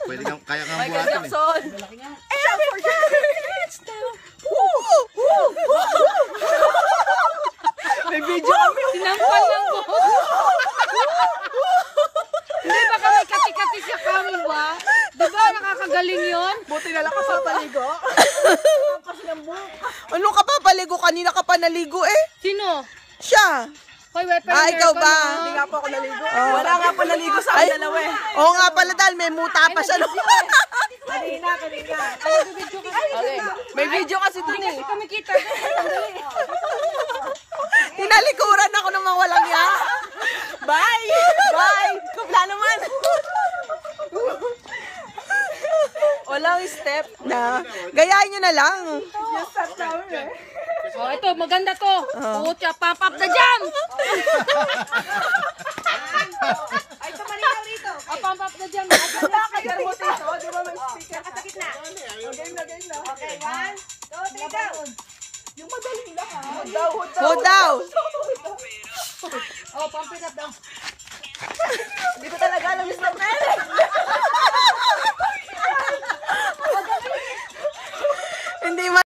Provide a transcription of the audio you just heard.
Pwede kang, kaya kang Michael buhatin eh. Jackson. May video kami. Sinampal lang ko. Hindi ba kami kati-kati sa kami ba? Di ba nakakagaling yon? Buti na lang ka sa paligo. Ano ka pa paligo? Kanina ka pa naligo eh. Sino? Siya. Hoy, weapon Ikaw ba? Hindi nga po ako naligo. Wala nga po naligo sa akin dalawa eh. Oo nga pala dahil may muta pa siya. No? Kanina. Okay. May video kasi dun eh. Kami kita. Tinalikuran ako ng mga walang ya. Bye! Bye! Kupla naman! Walang step. Na, gayahin nyo na lang. Yung step namin eh. Oh, ito, maganda to. Pucha, pop up the jam! Ay, tumalinaw rito. Pump up the jam. Wala ka garbo dito. Di ba may speaker? Sa gitna. Game na. Okay, 1, 2, 3, go! Yung madali lang ha. Hold down. Hold down. Oh, pump it up daw.